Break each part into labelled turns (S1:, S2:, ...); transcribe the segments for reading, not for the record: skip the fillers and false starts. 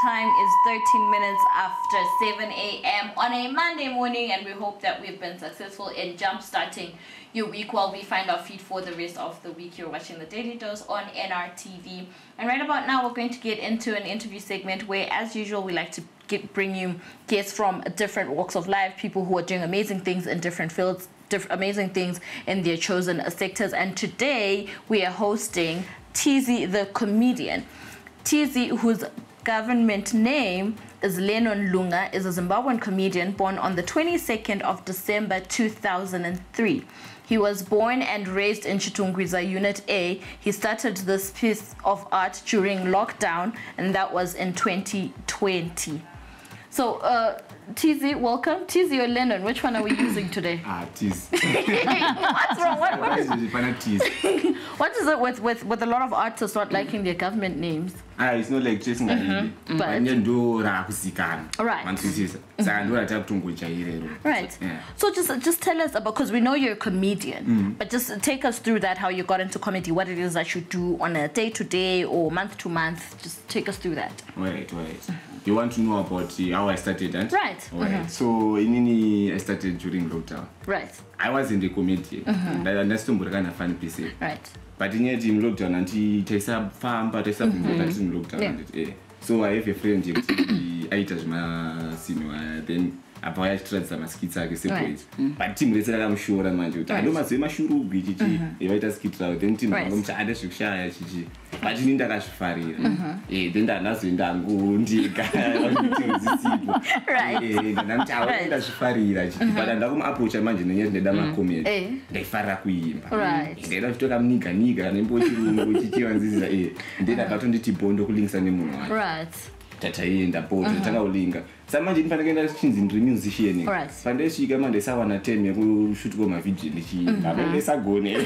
S1: time is 13 minutes after 7 a.m. on a Monday morning, and we hope that we've been successful in jump-starting your week while we find our feet for the rest of the week. You're watching The Daily Dose on NRTV. And right about now, we're going to get into an interview segment where, as usual, we like to bring you guests from different walks of life, people who are doing amazing things in different fields, amazing things in their chosen sectors. And today, we are hosting Teezy, the comedian. Teezy, whose government name is Lennon Lunga, is a Zimbabwean comedian born on the 22nd of December 2003. He was born and raised in Chitungwiza Unit A. He started this piece of art during lockdown, and that was in 2020. So, Teezy, welcome. Teezy or Lennon, which one are we using today?
S2: Teezy.
S1: What's wrong? What is
S2: Teezy?
S1: What is it with a lot of artists not liking their government names?
S2: It's not like chasing a
S1: right. So just tell us about, because we know you're a comedian, but just take us through that, how you got into comedy, what it is that you do on a day-to-day or month-to-month. Just take us through that.
S2: Right. You want to know about how I started, right?
S1: Right.
S2: So I started during lockdown.
S1: Right.
S2: I was in the comedy. That's kind of fun piece.
S1: Right.
S2: But in lockdown, and he takes up farm, but takes up in lockdown. So I have a friend, I touch my senior, then I tried some skits separate. But Tim, I'm sure I'm going to. I don't say my shuru, if I just skits out, then Tim, I'm tired of shy. But you need that as fari. Then that's in that right. I'm tired of fari. But I'm approach a man in the Dama come. They faraquim. Right. They don't talk about nigga, and import you and this is a. Then I got on the Tibondo links anymore.
S1: Right.
S2: Tatai and the boat and Tangalinga. Some man didn't find things in the musician.
S1: Right.
S2: Sunday she came and they saw one at 10 who should go my vigil. She never go near.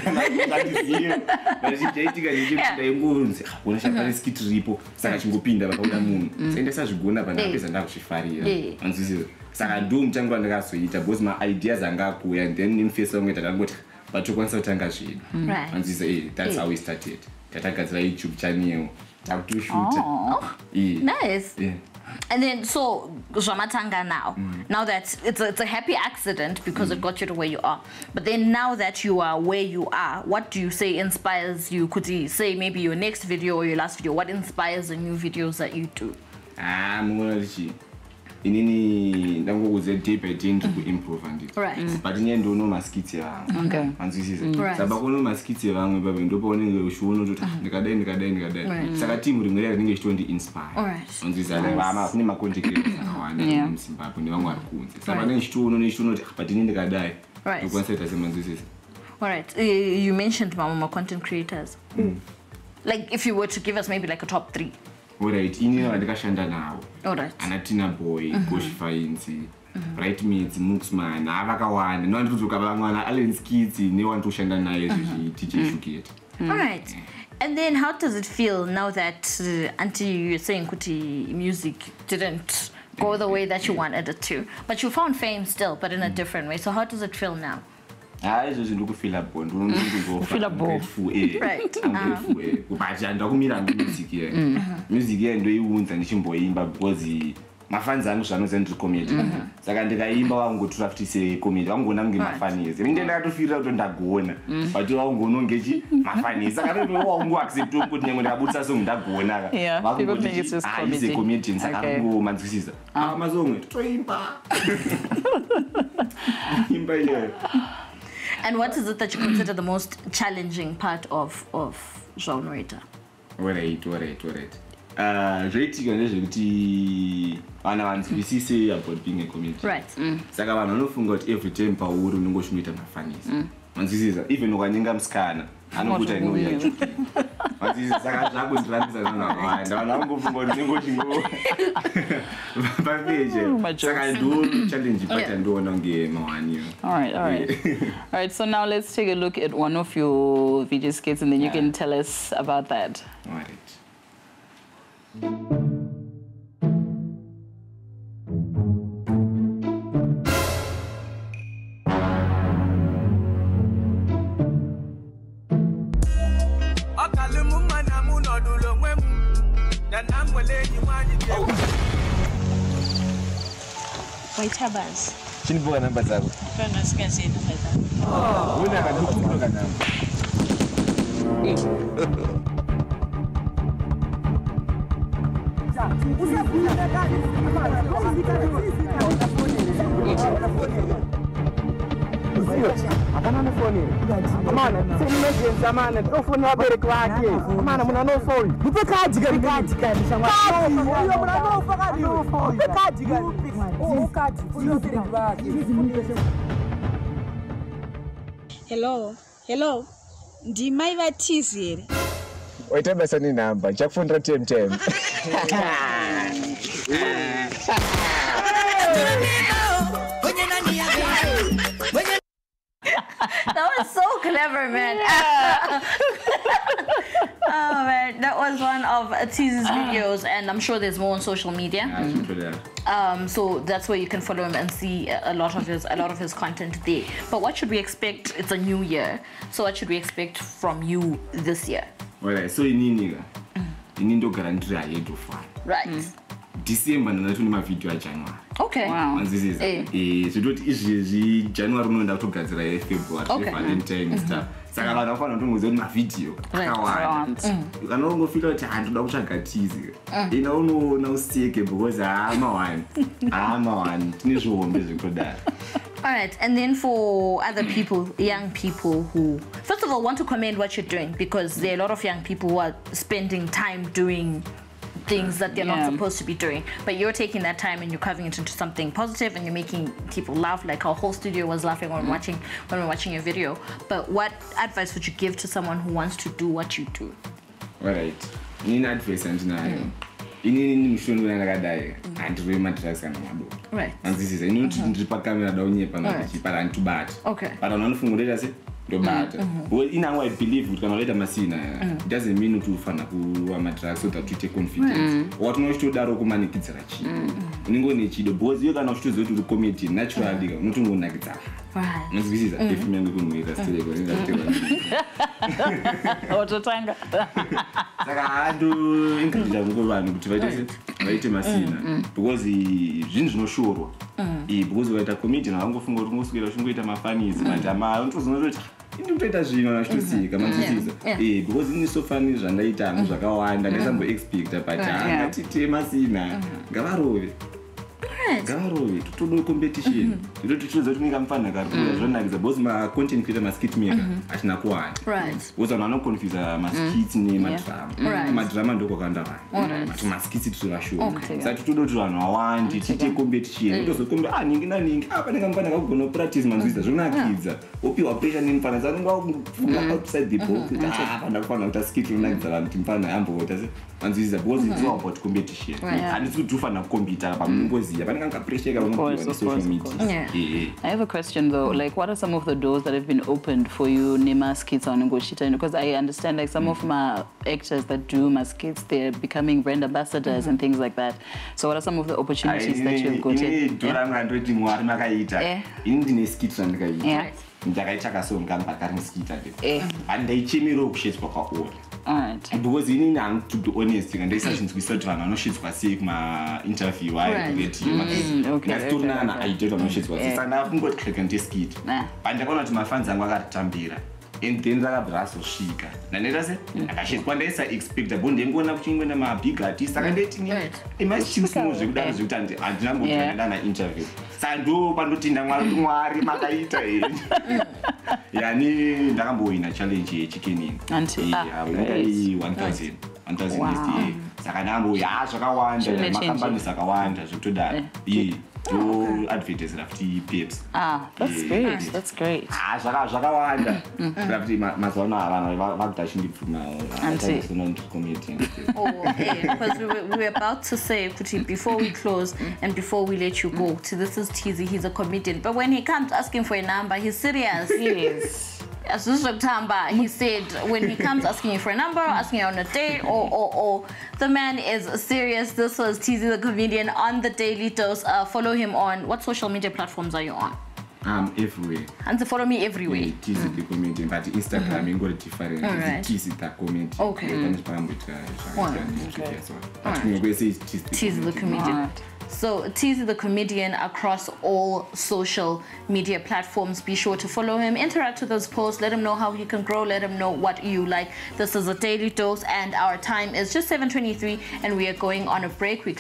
S2: But she dating a moons. When she had a skit repo, Sarah go pin the moon. Send us go up and up and she fire. And this is Sarah Doom Jango and Rasso. It was my ideas and Gaku, and then in face of it and got. But you want to thank us.
S1: Right.
S2: And this is that's how we started. Tataka's YouTube channel. How to shoot.
S1: Nice. Yeah. And then, so Zwamatanga now that it's a happy accident because it got you to where you are. But then now that you are where you are, what do you say inspires you? Could you say maybe your next video or your last video? What inspires the new videos that you do?
S2: In any was a deep thing to improve on it.
S1: Right.
S2: But in the end, don't know my skits.
S1: Okay.
S2: And this is it.
S1: Right.
S2: Sabakono my skits around me, but don't want to show no to Nicada. Saka team would really English to inspire.
S1: All right.
S2: On this other, I'm not going to get in Zimbabwe. No one could. Sabakono show no, but in the Nicada.
S1: Right.
S2: You consider as this is.
S1: All right. You mentioned Mama content creators. Like, if you were to give us maybe like a top 3.
S2: Alright, in here I shanda now.
S1: Alright.
S2: Anatina boy, Gosh Fainsi, Right Meets, Mooksman, Avakawan, no one to Kabangana, Allen Skitty, no one to shanda now, teach Shukit.
S1: Alright. And then how does it feel now that Auntie, you're saying Kuti music didn't go the way that you wanted it to? But you found fame still, but in a different way. So how does it feel now?
S2: I just look feel up one, don't go
S1: feel up
S2: grateful.
S1: Right.
S2: I'm grateful. But I don't mean music here. Music here, and do you want and Shimboy, but because my fans are not sent to comedy. So I can take a imba and go to have to say comedy. I'm going to give my funnies. I mean, they have to feel out on that go. But you are going to get my funnies. I don't know who accept to put them on the boots as on that go.
S3: Yeah, people think it's just comedy.
S2: I comedian. I can go man to see Amazon.
S1: And what is it that you consider the most challenging part of genre?
S2: Alright. Rating and we see about being a comedian.
S1: Right.
S2: Saka vanhu vanofunga kuti every time pauri unenge uchinoita mafanisi. Manzwisisa even ukanyenga musikana anokuita inoyacho. Manzwisisa saka zvakundirambisa zvakawanda. Vanhu vangofunga kuti unenge uchingo papeje. Saka ndo challenge but ndoona kunge mawani.
S3: Alright, so now let's take a look at one of your video skits and then you can tell us about that.
S2: Alright.
S4: Akalimu mana munodulo mwemu, na namwele ni wanyi Waitabas.
S5: Chinibuka namba zako.
S4: Fana sikazini fedha.
S5: Wena kandukubuka namba. Apana na phone. Amana, send message amana. No phone wa bereke wake. Amana muna no phone. Nipe kadi gani shamba. Kadi. Uyo muna no phone. Nipe kadi gani. Oh, kadi. Uyo bereke wake.
S4: Hello. Ndimai va Teezy here.
S5: Waita basa ni namba. Chakufundira tem.
S1: That was so clever, man. Oh man, that was one of Teezy's videos, and I'm sure there's more on social media. So that's where you can follow him and see a lot of his content there. But what should we expect? It's a new year, so what should we expect from you this year?
S2: Alright, so inini guarantee ahead of fun.
S1: Right.
S2: December ndinatuni mavideo aJanuary.
S1: Okay.
S3: Wow.
S2: This so don't izvi January unoenda kutogadzira February Valentine stuff. Saka vanhu vanofanira kutongoziva kuti mavideo akawanda. Kana ungofika kuti handoda kutsvaga Teezy. Ina unoona useke because mawani tine zvihombe zvekudaro.
S1: All right, and then for other people, young people who, first of all, want to commend what you're doing, because there are a lot of young people who are spending time doing things that they're not supposed to be doing, but you're taking that time and you're carving it into something positive, and you're making people laugh. Like our whole studio was laughing when we were watching your video. But what advice would you give to someone who wants to do what you do?
S2: All right, in advice andinayo. Inini mishongo yakadai handiri matracks kana madoko.
S1: Right.
S2: And this is ndiri pakamera daunyepa nachipara ntubata.
S1: Okay.
S2: But anofungulela se ndobata. Well, in I believe kuti kana unoita masina it doesn't mean kuti ufana kuwa matracks so that you take confidence. What unochitodaro kumanikidzira chi. Uningone chido because you kana uchitoziva kuti uri comedian naturally unotongonakidzana.
S1: Right.
S2: Nozivisa if mimi ndikunoita stile kwa
S3: Ototanga.
S2: Saka handu ingridja vanhu kuti vaite masina because zvinhu zvinoshorwa. Because waita comedian haungofunga kuti ungoswera uchingoita mafanizi majama unotozoona kuti ndikutoita zvino nachitosika manzwisisa. Because ini so funny zvandaita hangu zvakawanda ndasambo expecta but ngatite masina ngavarove. Gavarove totodo competition. Totochizoda kuti ningamfana karikuya zvonakidza because ma content creator ma skit maker atina kuwanda.
S1: Right.
S2: Because vanhu vanoconfuse ma skits nemadrama. Madrama ndoko kanda vanhu. But ma skits tozvashoma. Saka totodo kuti vanhu vawande tiite competition. Tozokomba ningi naningi apa ningamfana kakugona practice manzwisisa zvonakidza. Opiwa pressure nemfana zanonga outside the box. Ndakufana kuita skit ronakidza vanhu timfana hamboita se. Manzwisisa because it's all about competition. And it's to ufana kukombita pamungoziya. I
S3: have a question though, like what are some of the doors that have been opened for you, Nima skits on Ngoshita? Because I understand like some of my actors that do my skits, they're becoming brand ambassadors and things like that. So what are some of the opportunities that you've got? Alright.
S2: Because you need to be honest, and there's such we start to have no shit for sake my interview. I get you. Okay. I did no shit for sake. And I've got click and this kid. And I'm going to my fans and I tambira. And then I have brasso shika. And it doesn't. I should one day I expect a bond. I'm going to change when I'm a big artist. I'm dating it. It might choose music that is and jump on an interview. Sandu Pandutina Mari Makaita. Yani ndakambo ina challenge chicken
S3: until
S2: 1000 USD. Saka ndambo zvakawanda makambani sakawanda zvotodaro. To advertise lafti pips.
S3: That's great. That's great.
S2: Zvakawanda. Lafti mazona avana vakutashindipfuma comedian.
S1: Because we were about to say kuti before we close and before we let you go. So this is Teezy, he's a comedian. But when he comes asking for a number, he's serious.
S3: Yes.
S1: As Tamba, he said when he comes asking you for a number, asking you on a date, or the man is serious. This was Teezy the comedian on the Daily Dose. Follow him on what social media platforms are you on?
S2: Everywhere.
S1: And to follow me everywhere.
S2: Teezy the comedian, but Instagram you got different. Teezy the comedian.
S1: Okay. Teezy the comedian. So Teezy the comedian across all social media platforms. Be sure to follow him, interact with those posts, let him know how he can grow, let him know what you like. This is a Daily Dose and our time is just 7:23 and we are going on a break. We